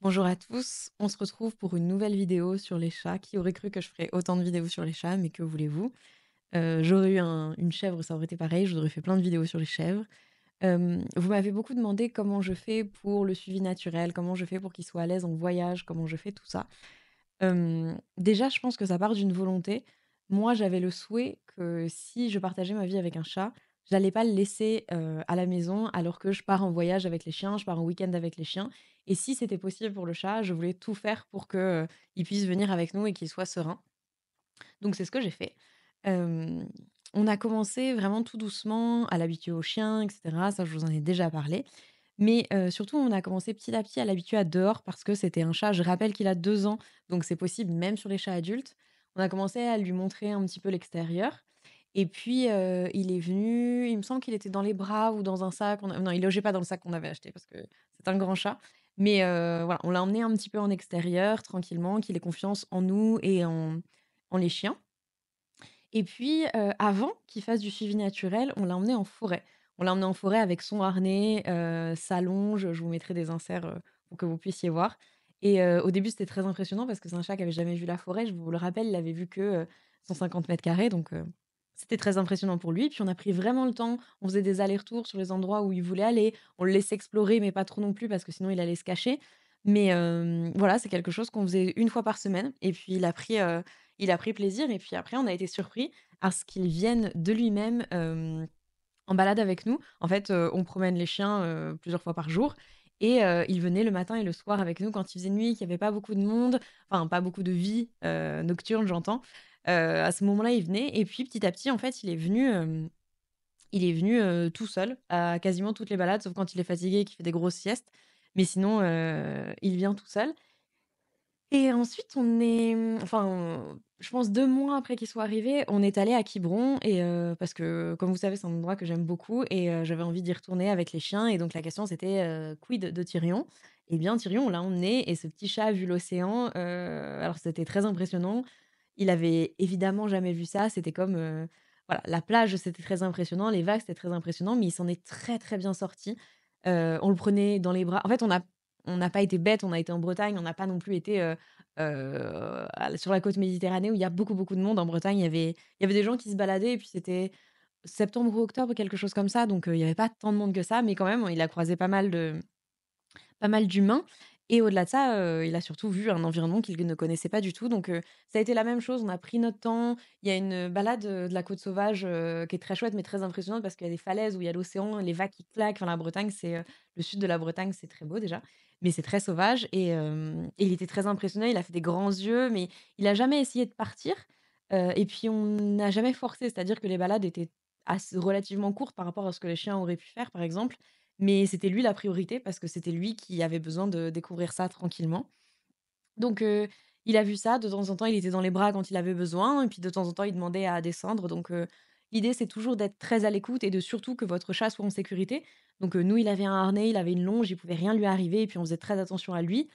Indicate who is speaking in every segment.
Speaker 1: Bonjour à tous, on se retrouve pour une nouvelle vidéo sur les chats. Qui aurait cru que je ferais autant de vidéos sur les chats, mais que voulez-vous? J'aurais eu une chèvre, ça aurait été pareil, je vous aurais fait plein de vidéos sur les chèvres. Vous m'avez beaucoup demandé comment je fais pour le suivi naturel, comment je fais pour qu'ils soient à l'aise en voyage, comment je fais tout ça. Déjà, je pense que ça part d'une volonté. Moi, j'avais le souhait que si je partageais ma vie avec un chat, j'allais pas le laisser, à la maison alors que je pars en voyage avec les chiens, je pars en week-end avec les chiens et si c'était possible pour le chat, je voulais tout faire pour que, il puisse venir avec nous et qu'il soit serein. Donc c'est ce que j'ai fait. Hem, on a commencé vraiment tout doucement à l'habituer aux chiens et cetera, ça je vous en ai déjà parlé. Mais surtout on a commencé petit à petit à l'habituer à dehors parce que c'était un chat, je rappelle qu'il a 2 ans, donc c'est possible même sur les chats adultes. On a commencé à lui montrer un petit peu l'extérieur et puis, il est venu, il me semble qu'il était dans les bras ou dans un sac, non, il logeait pas dans le sac qu'on avait acheté parce que c'est un grand chat. Mais voilà, on l'a emmené un petit peu en extérieur tranquillement, qu'il ait confiance en nous et en les chiens. Et puis, avant qu'il fasse du suivi naturel, on l'a emmené en forêt. On l'a emmené en forêt avec son harnais, sa longe, je vous mettrai des inserts, pour que vous puissiez voir. Et au début, c'était très impressionnant parce que c'est un chat qui avait jamais vu la forêt. Je vous le rappelle, il avait vu que, 150 m², donc c'était très impressionnant pour lui. Puis on a pris vraiment le temps, on faisait des allers-retours sur les endroits où il voulait aller. On le laissait explorer, mais pas trop non plus parce que sinon il allait se cacher. Mais voilà, c'est quelque chose qu'on faisait une fois par semaine et puis il a pris plaisir et puis après on a été surpris à ce qu'il vienne de lui-même, en balade avec nous. En fait, on promène les chiens, plusieurs fois par jour et il venait le matin et le soir avec nous quand il faisait nuit, qu'il y avait pas beaucoup de monde, enfin pas beaucoup de vie, nocturne j'entends. À ce moment-là, il venait et puis petit à petit, en fait, il est venu, tout seul à quasiment toutes les balades, sauf quand il est fatigué et qu'il fait des grosses siestes. Mais sinon, il vient tout seul et ensuite, je pense 2 mois après qu'il soit arrivé, on est allé à Quiberon et parce que, comme vous savez, c'est un endroit que j'aime beaucoup et j'avais envie d'y retourner avec les chiens et donc la question c'était, quid de Tyrion? Eh bien Tyrion, on l'a emmené et ce petit chat a vu l'océan, alors c'était très impressionnant. Il avait évidemment jamais vu ça, c'était comme, voilà, la plage, c'était très impressionnant, les vagues, c'était très impressionnant, mais il s'en est très, très bien sorti. On le prenait dans les bras. En fait, on n'a pas été bêtes, on a été en Bretagne, on n'a pas non plus été, sur la côte méditerranée où il y a beaucoup, beaucoup de monde. En Bretagne, il y avait des gens qui se baladaient et puis c'était septembre ou octobre, quelque chose comme ça, donc il y avait pas tant de monde que ça, mais quand même, il a croisé pas mal d'humains et au-delà de ça, il a surtout vu un environnement qu'il ne connaissait pas du tout donc ça a été la même chose. On a pris notre temps. Il y a une balade, de la côte sauvage, qui est très chouette mais très impressionnante parce qu'il y a des falaises où il y a l'océan, les vagues qui claquent. Enfin, la Bretagne, le sud de la Bretagne, c'est très beau déjà, mais c'est très sauvage et il était très impressionné. Il a fait des grands yeux, mais il a jamais essayé de partir, et puis on n'a jamais forcé. C'est-à-dire que les balades étaient relativement courtes par rapport à ce que les chiens auraient pu faire, par exemple, mais c'était lui la priorité parce que c'était lui qui avait besoin de découvrir ça tranquillement. Donc il a vu ça, de temps en temps, il était dans les bras quand il avait besoin et puis de temps en temps, il demandait à descendre donc l'idée, c'est toujours d'être très à l'écoute et de surtout que votre chat soit en sécurité. Donc nous, il avait un harnais, il avait une longe, il pouvait rien lui arriver et puis on faisait très attention à lui.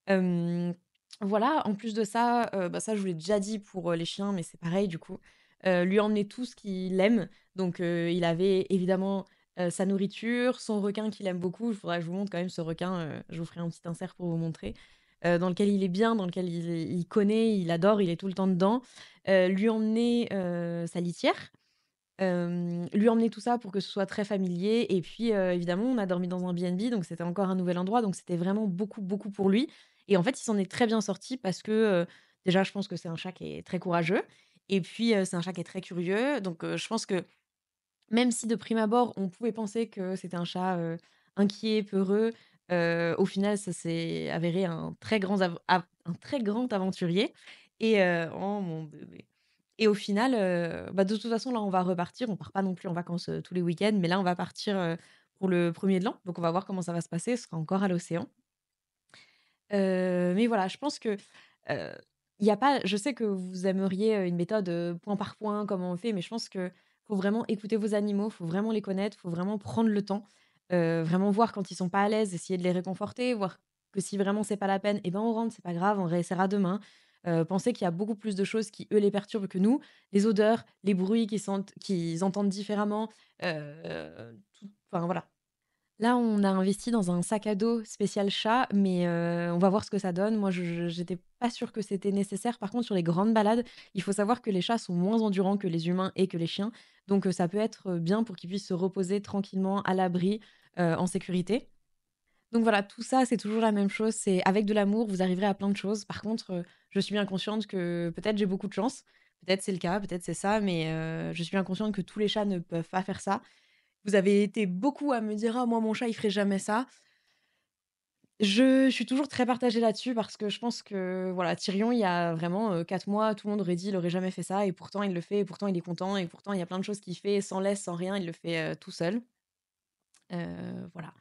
Speaker 1: Hem, voilà, en plus de ça, bah, ça, je vous l'ai déjà dit pour, les chiens, mais c'est pareil du coup, lui emmener tout ce qu'il aime. Donc il avait évidemment, sa nourriture, son requin qu'il aime beaucoup. Il faudra que je vous montre quand même ce requin, je vous ferai un petit insert pour vous montrer, dans lequel il est bien, dans lequel il connaît, il adore, il est tout le temps dedans. Lui emmener, sa litière, lui emmener tout ça pour que ce soit très familier et puis, évidemment, on a dormi dans un B&B, donc c'était encore un nouvel endroit, donc c'était vraiment beaucoup, beaucoup pour lui et en fait, il s'en est très bien sorti parce que, déjà, je pense que c'est un chat qui est très courageux et puis, c'est un chat qui est très curieux, donc je pense que même si de prime abord, on pouvait penser que c'était un chat, inquiet, peureux, au final, ça s'est avéré un très grand aventurier et oh mon bébé et au final, bah, de toute façon, là, on va repartir. On part pas non plus en vacances, tous les week-ends, mais là, on va partir, pour le premier de l'an, donc on va voir comment ça va se passer. Ce sera encore à l'océan. Mais voilà, je pense que, heu, il y a pas je sais que vous aimeriez, une méthode, point par point, comment on fait, mais je pense que faut vraiment écouter vos animaux, faut vraiment les connaître, faut vraiment prendre le temps, vraiment voir quand ils sont pas à l'aise, essayer de les réconforter, voir que si vraiment c'est pas la peine, et ben, on rentre, c'est pas grave, on réessaiera demain. Penser qu'il y a beaucoup plus de choses qui, eux, les perturbent que nous. Les odeurs, les bruits qu'ils entendent différemment, tout enfin voilà. Là, on a investi dans un sac à dos spécial chat, mais on va voir ce que ça donne. Moi, je j'étais pas sûre que c'était nécessaire. Par contre, sur les grandes balades, il faut savoir que les chats sont moins endurants que les humains et que les chiens. Donc ça peut être, bien pour qu'ils puissent se reposer tranquillement à l'abri, en sécurité. Donc voilà, tout ça, c'est toujours la même chose, c'est avec de l'amour, vous arriverez à plein de choses. Par contre, je suis bien consciente que peut-être j'ai beaucoup de chance, peut-être c'est le cas, peut-être c'est ça, mais je suis bien consciente que tous les chats ne peuvent pas faire ça. Vous avez été beaucoup à me dire: «Ah moi mon chat il ferait jamais ça». Je suis toujours très partagée là-dessus parce que je pense que voilà, Tyrion il y a vraiment, 4 mois, tout le monde aurait dit: «Il aurait jamais fait ça» et pourtant il le fait et pourtant il est content et pourtant il y a plein de choses qu'il fait sans laisse, sans rien, il le fait, tout seul. Voilà.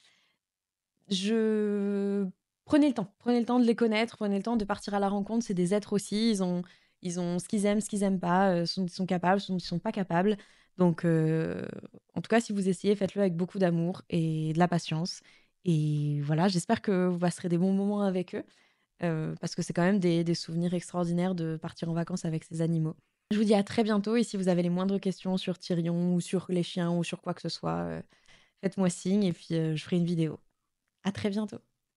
Speaker 1: Je prenez le temps de les connaître, prenez le temps de partir à la rencontre, c'est des êtres aussi, ils ont ce qu'ils aiment pas, ce dont ils sont capables, ce dont ils sont pas capables. Donc en tout cas, si vous essayez, faites-le avec beaucoup d'amour et de la patience et voilà, j'espère que vous passerez des bons moments avec eux, parce que c'est quand même des souvenirs extraordinaires de partir en vacances avec ces animaux. Je vous dis à très bientôt et si vous avez les moindres questions sur Tyrion ou sur les chiens ou sur quoi que ce soit, faites-moi signe et puis, je ferai une vidéo. À très bientôt.